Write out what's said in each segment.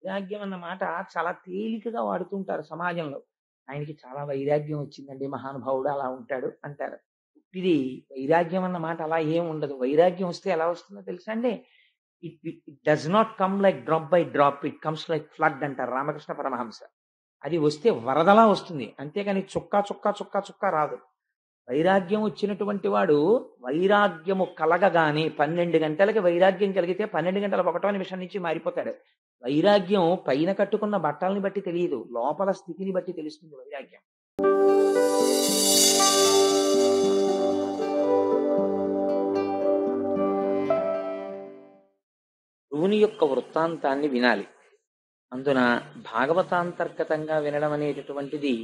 వైరాగ్యం అన్న మాట చాలా తేలికగా వాడుతుంటారు సమాజంలో. ఆయనకి చాలా వైరాగ్యం వచ్చిందండి మహానుభావుడు అలా ఉంటాడు అంటారు. ఇది వైరాగ్యం అన్న మాట అలా ఏం ఉండదు. వైరాగ్యం వస్తే ఎలా వస్తుందో తెలుసా అండి? It it it does not come like drop by drop. It comes like flood అంటారు రామకృష్ణ పరమహంస. అది వస్తే వరదలా వస్తుంది. అంతేగాని చుక్క, చుక్క, చుక్క, చుక్క రాదు. వైరాగ్యం వచ్చినటువంటి వాడు వైరాగ్యము కలగగానే 12 గంటలకి వైరాగ్యం కలిగితే 12 గంటల 1 నిమిషం నుంచి మారిపోతాడు. వైరాగ్యం పైన కట్టుకున్న బట్టల్ని బట్టి తెలియదు. లోపల స్థితిని బట్టి తెలుస్తుంది వైరాగ్యం. ధ్రువుని యొక్క వృత్తాంతాన్ని వినాలి. అందున భాగవతాంతర్గతంగా వినడం అనేటటువంటిది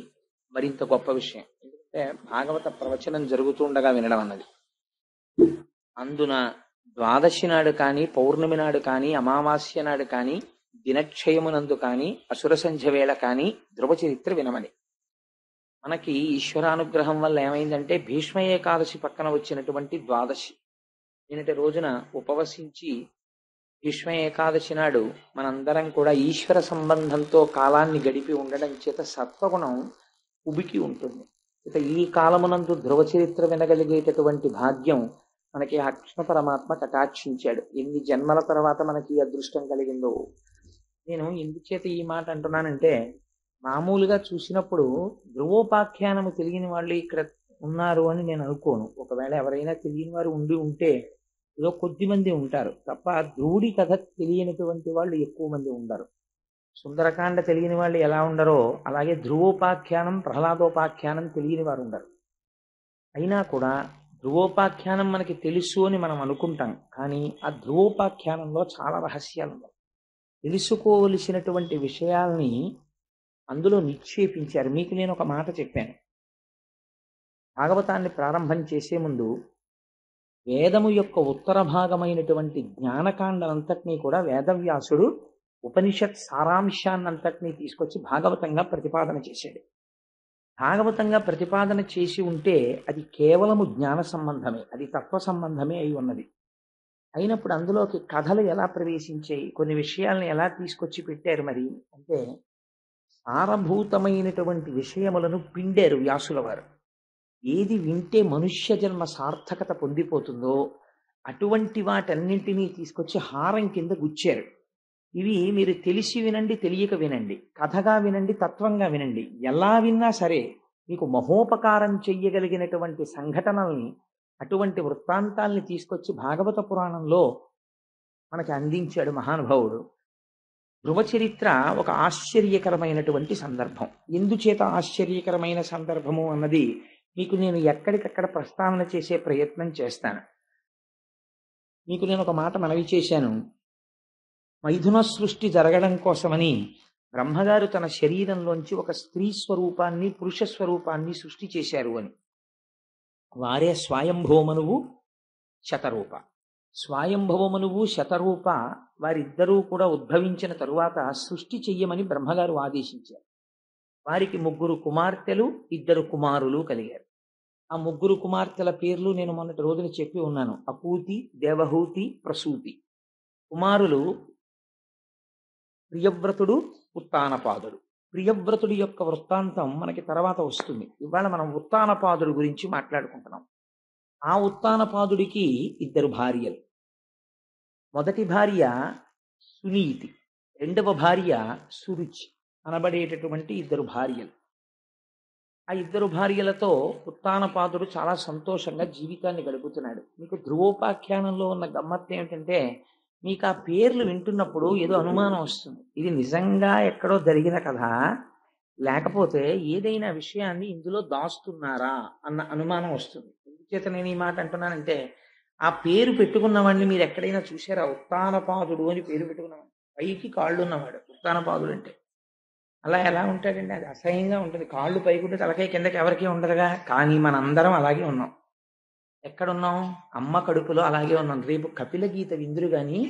మరింత గొప్ప విషయం. ఎందుకంటే భాగవత ప్రవచనం జరుగుతుండగా వినడం అన్నది. అందున ద్వాదశి నాడు కానీ, పౌర్ణమి నాడు కానీ, అమావాస్య నాడు కానీ, దినక్షయమునందు కానీ, అసుర సంధ్య వేళ కానీ ధ్రువ చరిత్ర వినమని. మనకి ఈశ్వరానుగ్రహం వల్ల ఏమైందంటే భీష్మ ఏకాదశి పక్కన వచ్చినటువంటి ద్వాదశి నిన్నటి రోజున ఉపవసించి భీష్మ ఏకాదశి నాడు మనందరం కూడా ఈశ్వర సంబంధంతో కాలాన్ని గడిపి ఉండడం చేత సత్వగుణం ఉబికి ఉంటుంది. ఇక ఈ కాలమునందు ధ్రువ చరిత్ర వినగలిగేటటువంటి భాగ్యం మనకి ఆ కృష్ణ పరమాత్మ కటాక్షించాడు. ఎన్ని జన్మల తర్వాత మనకి ఈ అదృష్టం కలిగిందో. నేను ఎందుచేత ఈ మాట అంటున్నానంటే, మామూలుగా చూసినప్పుడు ధ్రువోపాఖ్యానము తెలియని వాళ్ళు ఇక్కడ ఉన్నారు అని నేను అనుకోను. ఒకవేళ ఎవరైనా తెలియని వారు ఉండి ఉంటే ఏదో కొద్ది మంది ఉంటారు తప్ప ధ్రువుడి కథ తెలియనటువంటి వాళ్ళు ఎక్కువ మంది ఉండరు. సుందరకాండ తెలియని వాళ్ళు ఎలా ఉండరో అలాగే ధ్రువోపాఖ్యానం, ప్రహ్లాదోపాఖ్యానం తెలియని వారు ఉండరు. అయినా కూడా ధ్రువోపాఖ్యానం మనకి తెలుసు అని మనం అనుకుంటాం. కానీ ఆ ధ్రువోపాఖ్యానంలో చాలా రహస్యాలు ఉన్నాయి. తెలుసుకోవలసినటువంటి విషయాల్ని అందులో నిక్షేపించారు. మీకు నేను ఒక మాట చెప్పాను. భాగవతాన్ని ప్రారంభం చేసే ముందు వేదము యొక్క ఉత్తర భాగమైనటువంటి జ్ఞానకాండనంతటినీ కూడా వేదవ్యాసుడు ఉపనిషత్ సారాంశాన్నంతటినీ తీసుకొచ్చి భాగవతంగా ప్రతిపాదన చేశాడు. భాగవతంగా ప్రతిపాదన చేసి ఉంటే అది కేవలము జ్ఞాన సంబంధమే, అది తత్వ సంబంధమే అయి ఉన్నది. అయినప్పుడు అందులోకి కథలు ఎలా ప్రవేశించాయి, కొన్ని విషయాల్ని ఎలా తీసుకొచ్చి పెట్టారు మరి అంటే సారభూతమైనటువంటి విషయములను పిండారు వ్యాసుల వారు. ఏది వింటే మనుష్య జన్మ సార్థకత పొందిపోతుందో అటువంటి వాటన్నింటినీ తీసుకొచ్చి హారం కింద గుచ్చారు. ఇవి మీరు తెలిసి వినండి, తెలియక వినండి, కథగా వినండి, తత్వంగా వినండి, ఎలా విన్నా సరే మీకు మహోపకారం చెయ్యగలిగినటువంటి సంఘటనల్ని, అటువంటి వృత్తాంతాల్ని తీసుకొచ్చి భాగవత పురాణంలో మనకి అందించాడు మహానుభావుడు. ధ్రువ చరిత్ర ఒక ఆశ్చర్యకరమైనటువంటి సందర్భం. ఎందుచేత ఆశ్చర్యకరమైన సందర్భము అన్నది మీకు నేను ఎక్కడికక్కడ ప్రస్తావన చేసే ప్రయత్నం చేస్తాను. మీకు నేను ఒక మాట మనవి చేశాను. మైథున సృష్టి జరగడం కోసమని బ్రహ్మగారు తన శరీరంలోంచి ఒక స్త్రీ స్వరూపాన్ని, పురుష స్వరూపాన్ని సృష్టి చేశారు అని. వారే స్వయంభవమనువు, శతరూప. స్వయంభవమనువు, శతరూప వారిద్దరూ కూడా ఉద్భవించిన తరువాత సృష్టి చెయ్యమని బ్రహ్మగారు ఆదేశించారు. వారికి 3 కుమార్తెలు, 2 కుమారులు కలిగారు. ఆ 3 కుమార్తెల పేర్లు నేను మొన్నటి రోజున చెప్పి ఉన్నాను. అపూతి, దేవహూతి, ప్రసూతి. కుమారులు ప్రియవ్రతుడు, ఉత్తానపాదుడు. ప్రియవ్రతుడి యొక్క వృత్తాంతం మనకి తర్వాత వస్తుంది. ఇవాళ మనం ఉత్తానపాదుడి గురించి మాట్లాడుకుంటున్నాం. ఆ ఉత్తానపాదుడికి 2 భార్యలు. మొదటి భార్య సునీతి, రెండవ భార్య సురుచి అనబడేటటువంటి 2 భార్యలు. ఆ 2 భార్యలతో ఉత్తానపాదుడు చాలా సంతోషంగా జీవితాన్ని గడుపుతున్నాడు. మీకు ధ్రువోపాఖ్యానంలో ఉన్న గమ్మత్తు ఏమిటంటే మీకు ఆ పేర్లు వింటున్నప్పుడు ఏదో అనుమానం వస్తుంది. ఇది నిజంగా ఎక్కడో జరిగిన కథ, లేకపోతే ఏదైనా విషయాన్ని ఇందులో దాస్తున్నారా అన్న అనుమానం వస్తుంది. ఎందుచేత నేను ఈ మాట అంటున్నానంటే ఆ పేరు పెట్టుకున్న వాడిని మీరు ఎక్కడైనా చూసారా? ఉత్తానపాదుడు అని పేరు పెట్టుకున్నవాడు, పైకి కాళ్ళు ఉన్నవాడు ఉత్తానపాదుడు అంటే. అలా ఎలా ఉంటాడండి? అది అసహ్యంగా ఉంటుంది. కాళ్ళు పైకుంటే తలకాయ కిందకి ఎవరికీ ఉండదుగా. కానీ మనందరం అలాగే ఉన్నాం. ఎక్కడున్నాం? అమ్మ కడుపులో అలాగే ఉన్నాం. రేపు కపిల గీత విందురు గాని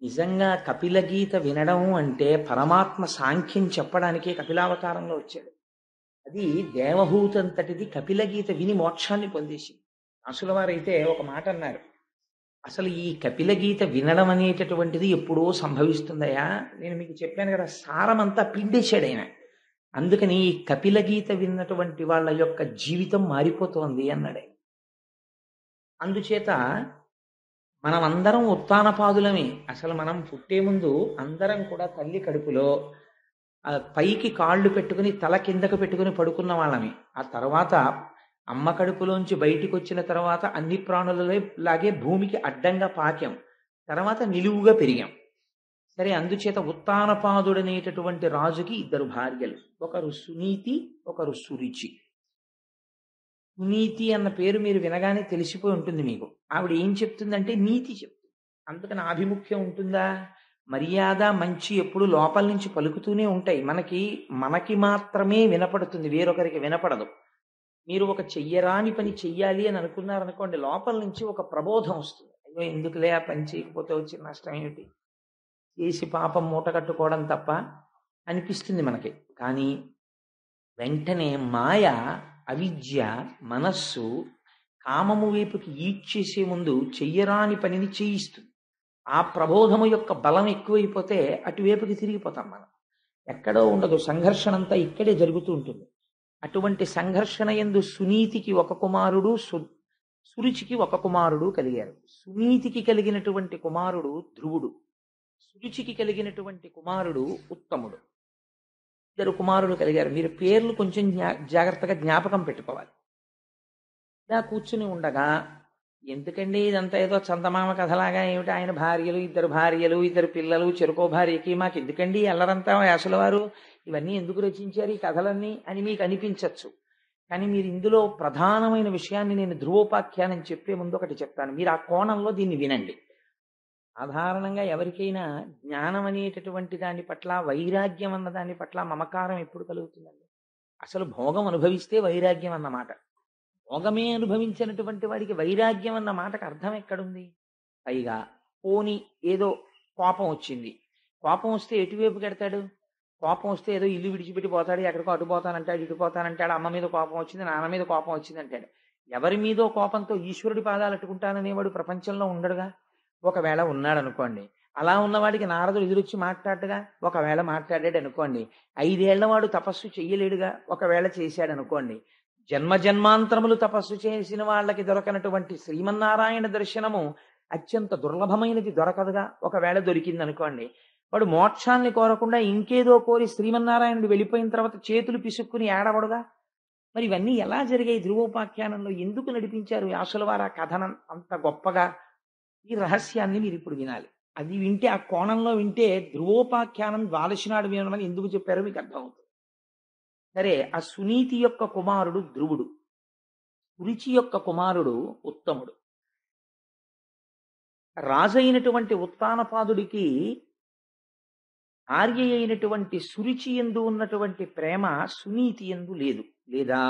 నిజంగా కపిల గీత వినడం అంటే పరమాత్మ సాంఖ్యం చెప్పడానికే కపిలావతారంలో వచ్చాడు. అది దేవహూతంతటిది కపిల గీత విని మోక్షాన్ని పొందేసి. అసుల వారైతే ఒక మాట అన్నారు. అసలు ఈ కపిల గీత వినడం అనేటటువంటిది ఎప్పుడో సంభవిస్తుందయా. నేను మీకు చెప్పాను కదా, సారమంతా పిండేశాడు ఆయన. అందుకని ఈ కపిల గీత విన్నటువంటి వాళ్ళ యొక్క జీవితం మారిపోతోంది అన్నాడు ఆయన. అందుచేత మనం అందరం ఉత్తానపాదులమే. అసలు మనం పుట్టే ముందు అందరం కూడా తల్లి కడుపులో పైకి కాళ్ళు పెట్టుకుని తల కిందకు పెట్టుకుని పడుకున్న వాళ్ళమే. ఆ తర్వాత అమ్మ కడుపులోంచి బయటికి వచ్చిన తర్వాత అన్ని ప్రాణులలో లాగే భూమికి అడ్డంగా పాకాం. తర్వాత నిలువుగా పెరిగాం. సరే, అందుచేత ఉత్తానపాదుడనేటటువంటి రాజుకి ఇద్దరు భార్యలు. ఒకరు సునీతి, ఒకరు సురుచి. సునీతి అన్న పేరు మీరు వినగానే తెలిసిపోయి ఉంటుంది మీకు. ఆవిడ ఏం చెప్తుందంటే నీతి చెప్తుంది. అందుకని ఆభిముఖ్యం ఉంటుందా? మర్యాద మంచి ఎప్పుడు లోపల నుంచి పలుకుతూనే ఉంటాయి. మనకి మాత్రమే వినపడుతుంది, వేరొకరికి వినపడదు. మీరు ఒక చెయ్యరాని పని చెయ్యాలి అని అనుకున్నారనుకోండి, లోపల నుంచి ఒక ప్రబోధం వస్తుంది. అయ్యో ఎందుకులే ఆ పని చేయకపోతే వచ్చిన నష్టం ఏమిటి, చేసి పాపం మూట కట్టుకోవడం తప్ప అనిపిస్తుంది మనకి. కానీ వెంటనే మాయ, అవిద్య, మనస్సు కామము వైపుకి ఈడ్చేసే ముందు చెయ్యరాని పనిని చేయిస్తుంది. ఆ ప్రబోధము యొక్క బలం ఎక్కువైపోతే అటువైపుకి తిరిగిపోతాం మనం. ఎక్కడో ఉండదు, సంఘర్షణ అంతా ఇక్కడే జరుగుతూ ఉంటుంది. అటువంటి సంఘర్షణ యందు సునీతికి ఒక కుమారుడు, సురుచికి ఒక కుమారుడు కలిగారు. సునీతికి కలిగినటువంటి కుమారుడు ధ్రువుడు, సురుచికి కలిగినటువంటి కుమారుడు ఉత్తముడు. ఇద్దరు కుమారులు కలిగారు. మీరు పేర్లు కొంచెం జాగ్రత్తగా జ్ఞాపకం పెట్టుకోవాలి. ఇలా కూర్చుని ఉండగా, ఎందుకండి ఇదంతా ఏదో చందమామ కథలాగా, ఏమిటి ఆయన భార్యలు, ఇద్దరు పిల్లలు, చెరుకో భార్యకి, మాకు ఎందుకండి అల్లరంతా వ్యాసుల వారు ఇవన్నీ ఎందుకు రచించారు ఈ కథలన్నీ అని మీకు అనిపించవచ్చు. కానీ మీరు ఇందులో ప్రధానమైన విషయాన్ని నేను ధ్రువోపాఖ్యానం చెప్పే ముందు ఒకటి చెప్తాను. మీరు ఆ కోణంలో దీన్ని వినండి. సాధారణంగా ఎవరికైనా జ్ఞానం అనేటటువంటి దాని పట్ల, వైరాగ్యం అన్న దాని పట్ల మమకారం ఎప్పుడు కలుగుతుందండి? అసలు భోగం అనుభవిస్తే వైరాగ్యం అన్నమాట. భోగమే అనుభవించినటువంటి వాడికి వైరాగ్యం అన్న మాటకు అర్థం ఎక్కడుంది? పైగా పోని ఏదో కోపం వచ్చింది, కోపం వస్తే ఎటువైపు కడతాడు? కోపం వస్తే ఏదో ఇల్లు విడిచిపెట్టి పోతాడు, ఎక్కడికో అటు పోతానంటాడు, ఇటు పోతానంటాడు, అమ్మ మీద కోపం వచ్చింది, నాన్న మీద కోపం వచ్చింది అంటాడు. ఎవరి మీదో కోపంతో ఈశ్వరుడి పాదాలు అట్టుకుంటాననేవాడు ప్రపంచంలో ఉండడుగా. ఒకవేళ ఉన్నాడు అనుకోండి, అలా ఉన్నవాడికి నారదుడు ఎదురొచ్చి మాట్లాడగా, ఒకవేళ మాట్లాడాడు అనుకోండి, 5 ఏళ్ల వాడు తపస్సు చెయ్యలేడుగా, ఒకవేళ చేశాడు అనుకోండి, జన్మ జన్మాంతరములు తపస్సు చేసిన వాళ్ళకి దొరకనటువంటి శ్రీమన్నారాయణ దర్శనము అత్యంత దుర్లభమైనది దొరకదుగా, ఒకవేళ దొరికింది అనుకోండి, వాడు మోక్షాన్ని కోరకుండా ఇంకేదో కోరి శ్రీమన్నారాయణుడు వెళ్ళిపోయిన తర్వాత చేతులు పిసుక్కుని ఏడవడుగా. మరి ఇవన్నీ ఎలా జరిగాయి? ధ్రువోపాఖ్యానంలో ఎందుకు నడిపించారు వ్యాసుల వారు ఆ కథను అంత గొప్పగా? ఈ రహస్యాన్ని మీరు ఇప్పుడు వినాలి. అది వింటే, ఆ కోణంలో వింటే ధ్రువోపాఖ్యానం ద్వాదశినాడు వినమని ఎందుకు చెప్పారో మీకు అర్థమవుతుంది. సరే, ఆ సునీతి యొక్క కుమారుడు ధ్రువుడు, సురుచి యొక్క కుమారుడు ఉత్తముడు. రాజైనటువంటి ఉత్తానపాదుడికి ఆర్య అయినటువంటి సురుచి యందు ఉన్నటువంటి ప్రేమ సునీతి యందు లేదు. లేదా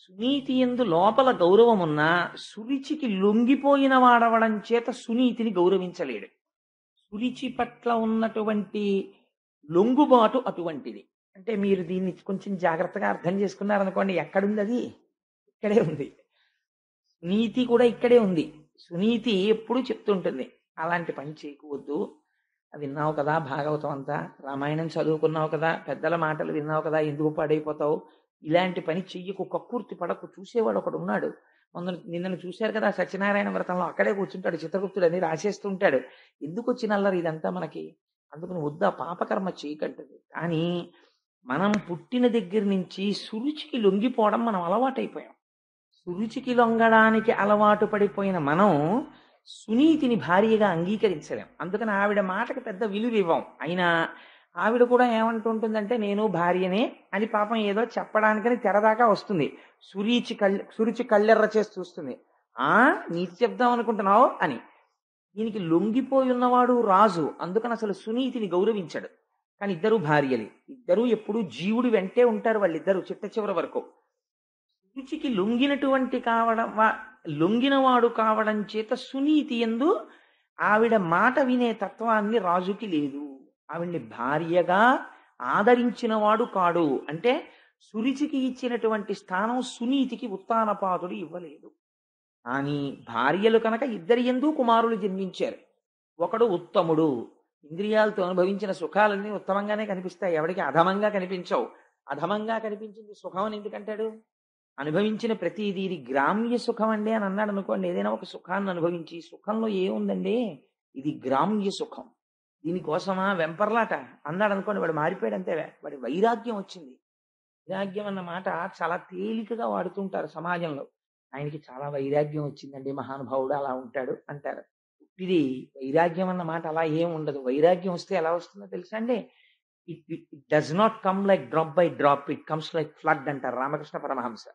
సునీతి యందు లోపల గౌరవం ఉన్నా సురుచికి లొంగిపోయిన వాడవడం చేత సునీతిని గౌరవించలేడు. సురుచి పట్ల ఉన్నటువంటి లొంగుబాటు అటువంటిది. అంటే మీరు దీన్ని కొంచెం జాగ్రత్తగా అర్థం చేసుకున్నారనుకోండి, ఎక్కడుంది అది? ఇక్కడే ఉంది. సునీతి కూడా ఇక్కడే ఉంది. సునీతి ఎప్పుడూ చెప్తుంటుంది, అలాంటి పని చేయకూడదు, విన్నావు కదా భాగవతం అంతా, రామాయణం చదువుకున్నావు కదా, పెద్దల మాటలు విన్నావు కదా, ఎందుకు పాడైపోతావు, ఇలాంటి పని చెయ్యకు, కక్కుర్తి పడకు. చూసేవాడు ఒకడు ఉన్నాడు, నిన్నను చూశారు కదా సత్యనారాయణ వ్రతంలో, అక్కడే కూర్చుంటాడు, చిత్రగుప్తుడు అని రాసేస్తుంటాడు. ఎందుకు వచ్చిన అల్లరి ఇదంతా మనకి? అందుకని వద్దా, పాపకర్మ చేయకంటది. కానీ మనం పుట్టిన దగ్గర నుంచి సురుచికి లొంగిపోవడం మనం అలవాటైపోయాం. సురుచికి లొంగడానికి అలవాటు పడిపోయిన మనం సునీతిని భార్యగా అంగీకరించలేం. అందుకని ఆవిడ మాటకు పెద్ద విలువ ఇవ్వం. అయినా ఆవిడ కూడా ఏమంటుంటుందంటే, నేను భార్యనే అని పాపం ఏదో చెప్పడానికని తెరదాకా వస్తుంది. సురుచి కళ్ళెర్ర చేసి చూస్తుంది. నీతి చెప్దాం అనుకుంటున్నావు అని. దీనికి లొంగిపోయి ఉన్నవాడు రాజు, అందుకని అసలు సునీతిని గౌరవించాడు. కానీ ఇద్దరు భార్యలు, ఇద్దరూ ఎప్పుడూ జీవుడి వెంటే ఉంటారు, వాళ్ళిద్దరూ చిట్ట చివరి వరకు. సురుచికి లొంగినవాడు కావడం చేత సునీతి యందు ఆవిడ మాట వినే తత్వాన్ని రాజుకి లేదు. ఆవిడ్ని భార్యగా ఆదరించినవాడు కాడు. అంటే సురుచికి ఇచ్చినటువంటి స్థానం సునీతికి ఉత్తానపాదుడు ఇవ్వలేదు. కానీ భార్యలు కనుక ఇద్దరి యందు కుమారులు జన్మించారు. ఒకడు ఉత్తముడు, ఇంద్రియాలతో అనుభవించిన సుఖాలన్నీ ఉత్తమంగానే కనిపిస్తాయి, ఎవడికి అధమంగా కనిపించవు. అధమంగా కనిపించింది సుఖం అని ఎందుకంటాడు? అనుభవించిన ప్రతిదీ ఇది గ్రామ్య సుఖం అండి అని అన్నాడు అనుకోండి. ఏదైనా ఒక సుఖాన్ని అనుభవించి సుఖంలో ఏముందండి, ఇది గ్రామ్య సుఖం, దీనికోసమా వెంపర్లాట అన్నాడు అనుకోండి, వాడు మారిపోయాడు అంతే. వాడి వైరాగ్యం వచ్చింది. వైరాగ్యం అన్న మాట చాలా తేలికగా వాడుతుంటారు సమాజంలో. ఆయనకి చాలా వైరాగ్యం వచ్చిందండి, మహానుభావుడు అలా ఉంటాడు అంటారు. ఇది వైరాగ్యం అన్న మాట అలా ఏం ఉండదు. వైరాగ్యం వస్తే ఎలా వస్తుందో తెలుసా అండి? It does not come like drop by drop, it comes like flood అంటారు రామకృష్ణ పరమహంస.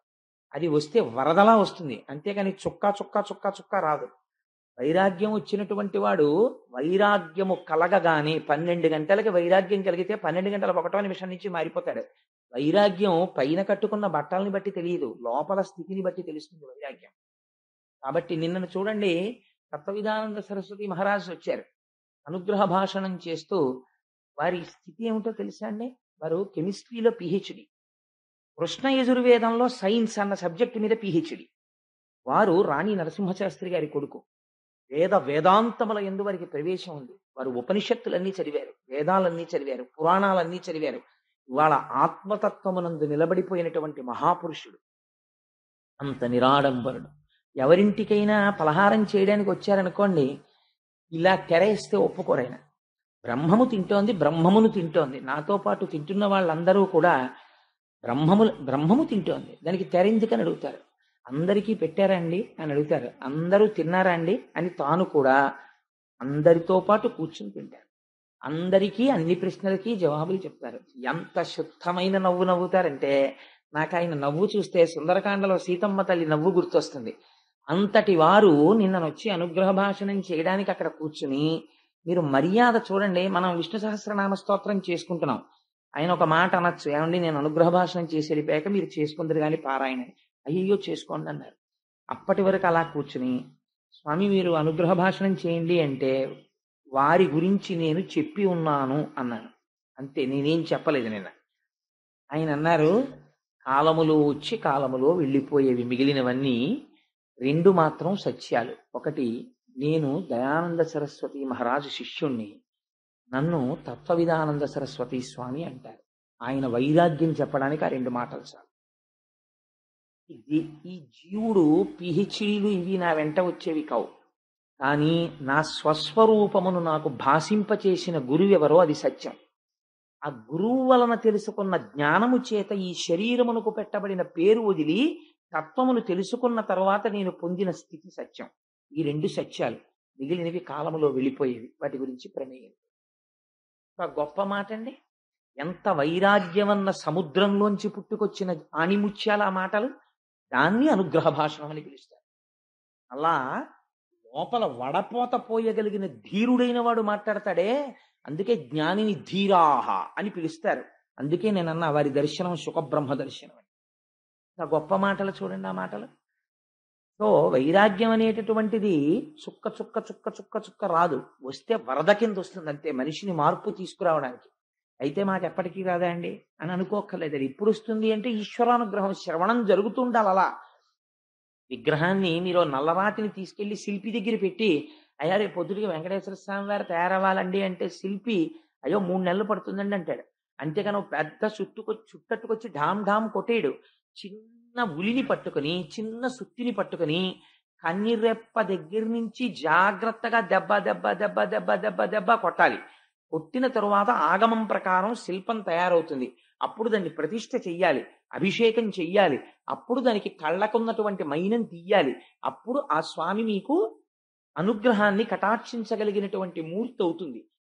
అది వస్తే వరదలా వస్తుంది, అంతేగాని చుక్క చుక్క చుక్క చుక్క రాదు. వైరాగ్యం వచ్చినటువంటి వాడు వైరాగ్యము కలగగానే 12 గంటలకి వైరాగ్యం కలిగితే 12 గంటల 1వ నిమిషం నుంచి మారిపోతాడు. వైరాగ్యం పైన కట్టుకున్న బట్టల్ని బట్టి తెలియదు, లోపల స్థితిని బట్టి తెలుస్తుంది వైరాగ్యం. కాబట్టి నిన్నను చూడండి, తత్వవిధానంద సరస్వతి మహారాజు వచ్చారు, అనుగ్రహ భాషణం చేస్తూ. వారి స్థితి ఏమిటో తెలుసా అండి? వారు కెమిస్ట్రీలో పిహెచ్డి, కృష్ణ యజుర్వేదంలో సైన్స్ అన్న సబ్జెక్టు మీద పిహెచ్డి. వారు రాణి నరసింహశాస్త్రి గారి కొడుకు. వేదాంతముల యందు వారికి ప్రవేశం ఉంది. వారు ఉపనిషత్తులన్నీ చదివారు, వేదాలన్నీ చదివారు, పురాణాలన్నీ చదివారు. ఇవాళ ఆత్మతత్వమునందు నిలబడిపోయినటువంటి మహాపురుషుడు, అంత నిరాడంబరుడు. ఎవరింటికైనా పలహారం చేయడానికి వచ్చారనుకోండి, ఇలా తెరేస్తే ఒప్పుకోరైనా. బ్రహ్మము తింటోంది, బ్రహ్మమును తింటోంది, నాతో పాటు తింటున్న వాళ్ళందరూ కూడా బ్రహ్మము తింటోంది, దానికి తెరెందుకని అడుగుతారు. అందరికీ పెట్టారండి అని అడుగుతారు. అందరూ తిన్నారా అండి అని తాను కూడా అందరితో పాటు కూర్చుని తింటారు. అందరికీ అన్ని ప్రశ్నలకి జవాబులు చెప్తారు. ఎంత శుద్ధమైన నవ్వు నవ్వుతారంటే, నాకు ఆయన నవ్వు చూస్తే సుందరకాండలో సీతమ్మ తల్లి నవ్వు గుర్తొస్తుంది. అంతటి వారు నిన్ననొచ్చి అనుగ్రహ భాషణం చేయడానికి అక్కడ కూర్చుని, మీరు మర్యాద చూడండి. మనం విష్ణు సహస్రనామ స్తోత్రం చేసుకుంటున్నాం, ఆయన ఒక మాట అనొచ్చు, ఏమండి నేను అనుగ్రహ భాషణం చేసి వెళ్ళిపోయాక మీరు చేసుకుందరు కానీ పారాయణ. అయ్యో చేసుకోండి అన్నారు. అప్పటి వరకు అలా కూర్చుని, స్వామి మీరు అనుగ్రహ భాషణం చేయండి అంటే, వారి గురించి నేను చెప్పి ఉన్నాను అన్నాను, అంతే, నేనేం చెప్పలేదు నిన్న. ఆయన అన్నారు, కాలములో వచ్చి కాలములో వెళ్ళిపోయేవి మిగిలినవన్నీ 2 మాత్రం సత్యాలు. ఒకటి, నేను దయానంద సరస్వతి మహారాజు శిష్యుణ్ణి, నన్ను తత్వవిధానంద సరస్వతి స్వామి అంటారు. ఆయన వైరాగ్యం చెప్పడానికి ఆ 2 మాటలు చాలు. ఈ జీవుడు పిహెచ్డీలు ఇవి నా వెంట వచ్చేవి కావు, కానీ నా స్వస్వరూపమును నాకు భాషింపచేసిన గురువెవరో అది సత్యం. ఆ గురువు వలన తెలుసుకున్న జ్ఞానము చేత ఈ శరీరమునకు పెట్టబడిన పేరు వదిలి తత్వమును తెలుసుకున్న తర్వాత నేను పొందిన స్థితి సత్యం. ఈ 2 సత్యాలు, మిగిలినవి కాలములో వెళ్ళిపోయేవి, వాటి గురించి ప్రమేయం. ఒక గొప్ప మాట అండి. ఎంత వైరాగ్యమన్న సముద్రంలోంచి పుట్టుకొచ్చిన ఆణిముత్యాల ఆ మాటలు, దాన్ని అనుగ్రహ భాషణం అని పిలుస్తారు. అలా లోపల వడపోత పోయగలిగిన ధీరుడైన వాడు మాట్లాడతాడే, అందుకే జ్ఞానిని ధీరాహ అని పిలుస్తారు. అందుకే నేనన్నా వారి దర్శనం సుఖబ్రహ్మ దర్శనం అని. ఆ గొప్ప మాటలు చూడండి ఆ మాటలు. సో వైరాగ్యం అనేటటువంటిది చుక్క చుక్క చుక్క చుక్క చుక్క రాదు, వస్తే వరద కింద వస్తుంది అంతే, మనిషిని మార్పు తీసుకురావడానికి. అయితే మాకు ఎప్పటికీ రాదా అండి అని అనుకోక్కర్లేదు. అది ఇప్పుడు వస్తుంది అంటే ఈశ్వరానుగ్రహం, శ్రవణం జరుగుతుండాలి. అలా విగ్రహాన్ని మీరు నల్లరాతిని తీసుకెళ్లి శిల్పి దగ్గర పెట్టి, అయ్యా రేపు పొద్దుటికి వెంకటేశ్వర స్వామి వారు తయారవ్వాలండి అంటే శిల్పి అయ్యో 3 నెలలు పడుతుందండి అంటాడు. అంతేగాని ఒక పెద్ద చుట్టట్టుకొచ్చి ఢామ్ ఢామ్ కొట్టేయడు. చిన్న ఉలిని పట్టుకుని, చిన్న సుత్తిని పట్టుకుని, కన్నిరెప్ప దగ్గర నుంచి జాగ్రత్తగా దెబ్బ దెబ్బ దెబ్బ దెబ్బ దెబ్బ దెబ్బ కొట్టాలి. కొట్టిన తరువాత ఆగమం ప్రకారం శిల్పం తయారవుతుంది. అప్పుడు దాన్ని ప్రతిష్ఠ చెయ్యాలి, అభిషేకం చెయ్యాలి, అప్పుడు దానికి కళ్ళకున్నటువంటి మైనం తీయాలి. అప్పుడు ఆ స్వామి మీకు అనుగ్రహాన్ని కటాక్షించగలిగినటువంటి మూర్తి అవుతుంది.